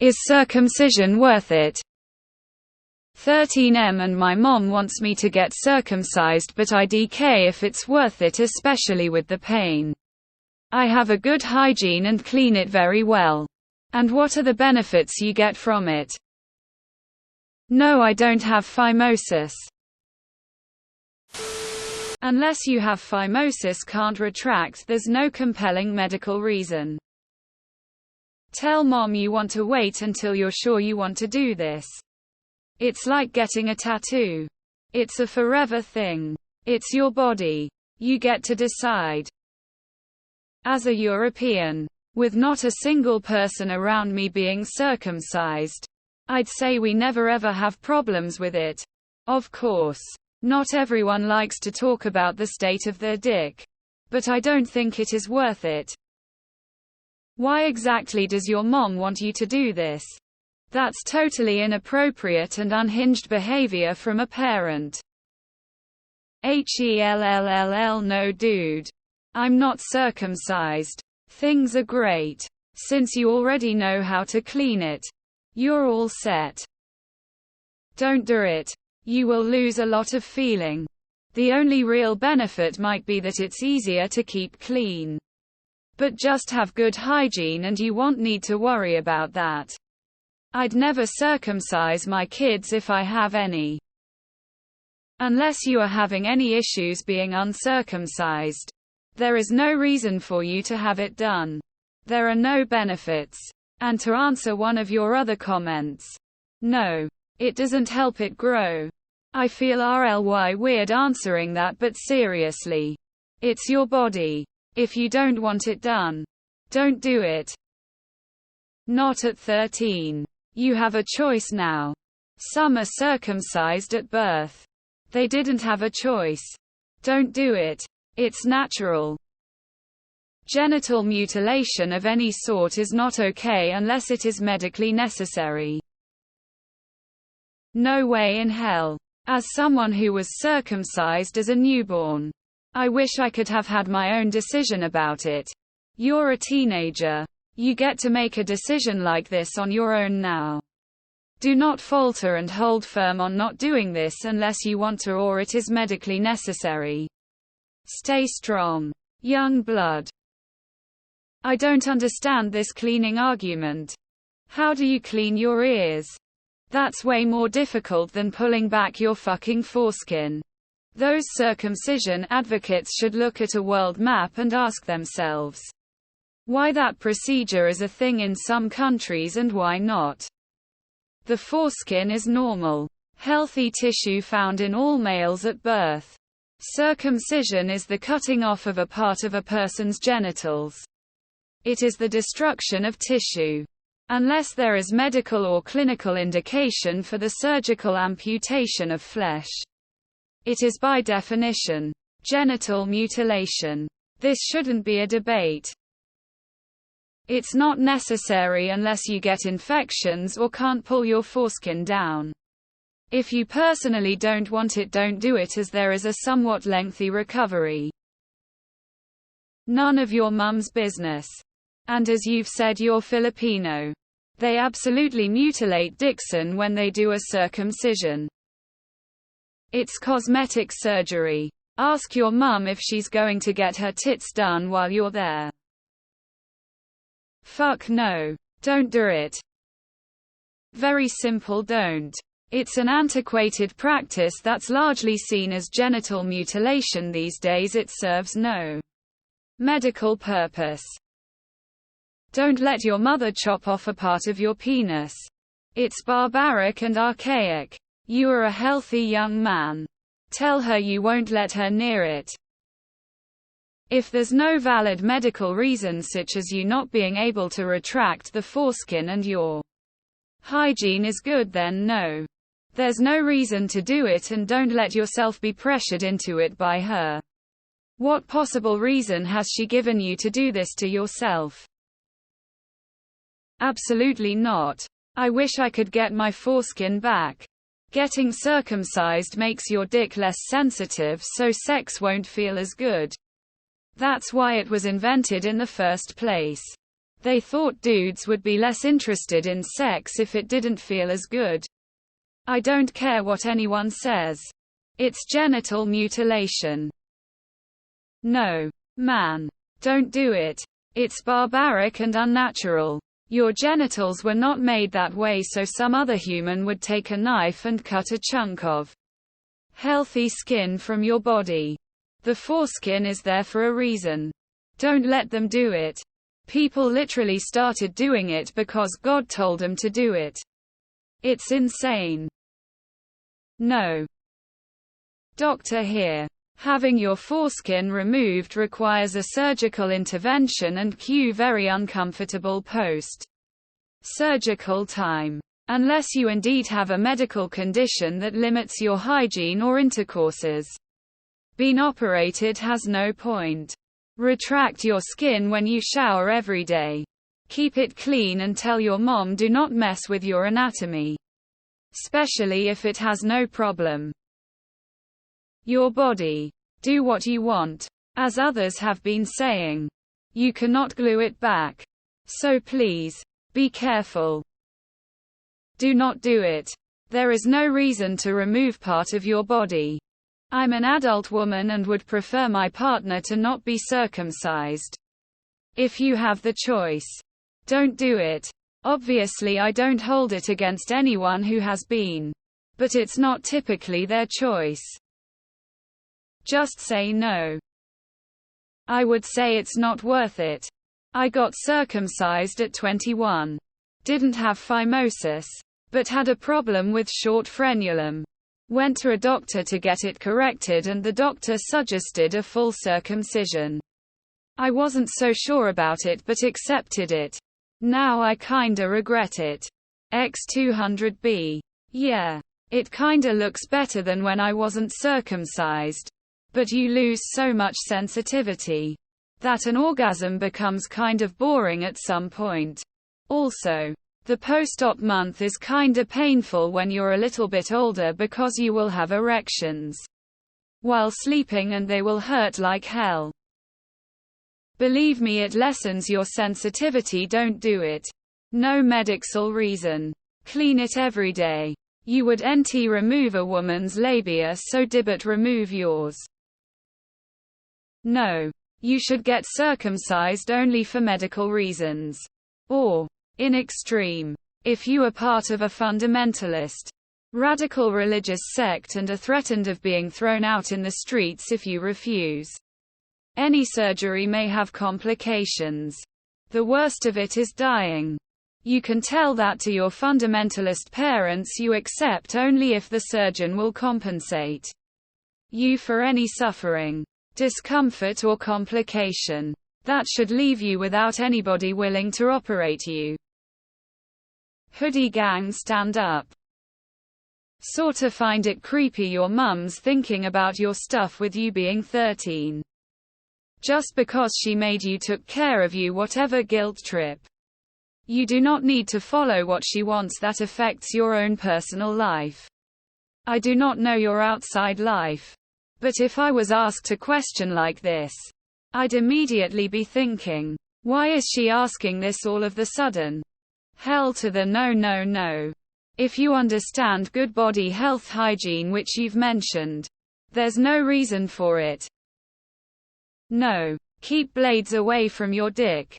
Is circumcision worth it? 13M and my mom wants me to get circumcised, but I DK if it's worth it, especially with the pain. I have a good hygiene and clean it very well. And what are the benefits you get from it? No, I don't have phimosis. Unless you have phimosis, can't retract, there's no compelling medical reason. Tell mom you want to wait until you're sure you want to do this. It's like getting a tattoo. It's a forever thing. It's your body. You get to decide. As a European, with not a single person around me being circumcised, I'd say we never ever have problems with it. Of course, not everyone likes to talk about the state of their dick. But I don't think it is worth it. Why exactly does your mom want you to do this? That's totally inappropriate and unhinged behavior from a parent. HELLLL no dude. I'm not circumcised. Things are great. Since you already know how to clean it, you're all set. Don't do it. You will lose a lot of feeling. The only real benefit might be that it's easier to keep clean. But just have good hygiene and you won't need to worry about that. I'd never circumcise my kids if I have any. Unless you are having any issues being uncircumcised, there is no reason for you to have it done. There are no benefits. And to answer one of your other comments, no, it doesn't help it grow. I feel RLY weird answering that, but seriously, it's your body. If you don't want it done, don't do it. Not at 13. You have a choice now. Some are circumcised at birth. They didn't have a choice. Don't do it. It's natural. Genital mutilation of any sort is not okay unless it is medically necessary. No way in hell. As someone who was circumcised as a newborn, I wish I could have had my own decision about it. You're a teenager. You get to make a decision like this on your own now. Do not falter and hold firm on not doing this unless you want to or it is medically necessary. Stay strong. Young blood. I don't understand this cleaning argument. How do you clean your ears? That's way more difficult than pulling back your fucking foreskin. Those circumcision advocates should look at a world map and ask themselves why that procedure is a thing in some countries and why not. The foreskin is normal, healthy tissue found in all males at birth. Circumcision is the cutting off of a part of a person's genitals. It is the destruction of tissue. Unless there is medical or clinical indication for the surgical amputation of flesh, it is by definition genital mutilation. This shouldn't be a debate. It's not necessary unless you get infections or can't pull your foreskin down. If you personally don't want it, don't do it, as there is a somewhat lengthy recovery. None of your mum's business. And as you've said, you're Filipino. They absolutely mutilate Dixon when they do a circumcision. It's cosmetic surgery. Ask your mum if she's going to get her tits done while you're there. Fuck no. Don't do it. Very simple, don't. It's an antiquated practice that's largely seen as genital mutilation these days. It serves no medical purpose. Don't let your mother chop off a part of your penis. It's barbaric and archaic. You are a healthy young man. Tell her you won't let her near it. If there's no valid medical reason, such as you not being able to retract the foreskin and your hygiene is good, then no. There's no reason to do it, and don't let yourself be pressured into it by her. What possible reason has she given you to do this to yourself? Absolutely not. I wish I could get my foreskin back. Getting circumcised makes your dick less sensitive, so sex won't feel as good. That's why it was invented in the first place. They thought dudes would be less interested in sex if it didn't feel as good. I don't care what anyone says. It's genital mutilation. No. Man. Don't do it. It's barbaric and unnatural. Your genitals were not made that way so some other human would take a knife and cut a chunk of healthy skin from your body. The foreskin is there for a reason. Don't let them do it. People literally started doing it because God told them to do it. It's insane. No. Doctor here. Having your foreskin removed requires a surgical intervention and cue very uncomfortable post-surgical time. Unless you indeed have a medical condition that limits your hygiene or intercourses. Being operated has no point. Retract your skin when you shower every day. Keep it clean and tell your mom do not mess with your anatomy. Especially if it has no problem. Your body. Do what you want. As others have been saying. You cannot glue it back. So please, be careful. Do not do it. There is no reason to remove part of your body. I'm an adult woman and would prefer my partner to not be circumcised. If you have the choice, don't do it. Obviously, I don't hold it against anyone who has been. But it's not typically their choice. Just say no. I would say it's not worth it. I got circumcised at 21. Didn't have phimosis, but had a problem with short frenulum. Went to a doctor to get it corrected and the doctor suggested a full circumcision. I wasn't so sure about it but accepted it. Now I kinda regret it. X200B. Yeah. It kinda looks better than when I wasn't circumcised. But you lose so much sensitivity that an orgasm becomes kind of boring at some point. Also, the post-op month is kinda painful when you're a little bit older because you will have erections while sleeping and they will hurt like hell. Believe me, it lessens your sensitivity. Don't do it. No medical reason. Clean it every day. You would nt remove a woman's labia, so dibit remove yours. No. You should get circumcised only for medical reasons. Or, in extreme, if you are part of a fundamentalist, radical religious sect and are threatened of being thrown out in the streets if you refuse. Any surgery may have complications. The worst of it is dying. You can tell that to your fundamentalist parents. You accept only if the surgeon will compensate you for any suffering, discomfort or complication. That should leave you without anybody willing to operate you. Hoodie gang, stand up. Sorta find it creepy your mum's thinking about your stuff with you being 13. Just because she made you, took care of you, whatever. Guilt trip. You do not need to follow what she wants. That affects your own personal life. I do not know your outside life. But if I was asked a question like this, I'd immediately be thinking, why is she asking this all of the sudden? Hell to the no, no, no. If you understand good body health hygiene, which you've mentioned, there's no reason for it. No. Keep blades away from your dick.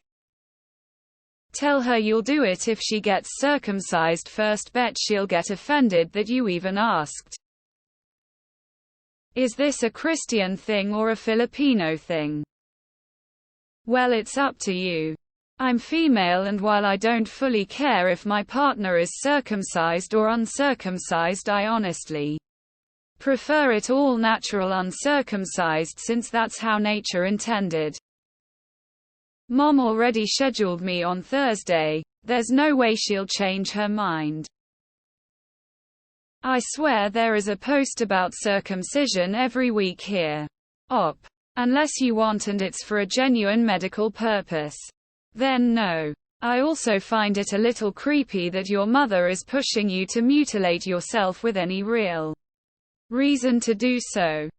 Tell her you'll do it if she gets circumcised first. Bet she'll get offended that you even asked. Is this a Christian thing or a Filipino thing? Well, it's up to you. I'm female, and while I don't fully care if my partner is circumcised or uncircumcised, I honestly prefer it all natural uncircumcised, since that's how nature intended. Mom already scheduled me on Thursday. There's no way she'll change her mind. I swear there is a post about circumcision every week here. Op. Unless you want and it's for a genuine medical purpose. Then no. I also find it a little creepy that your mother is pushing you to mutilate yourself with any real reason to do so.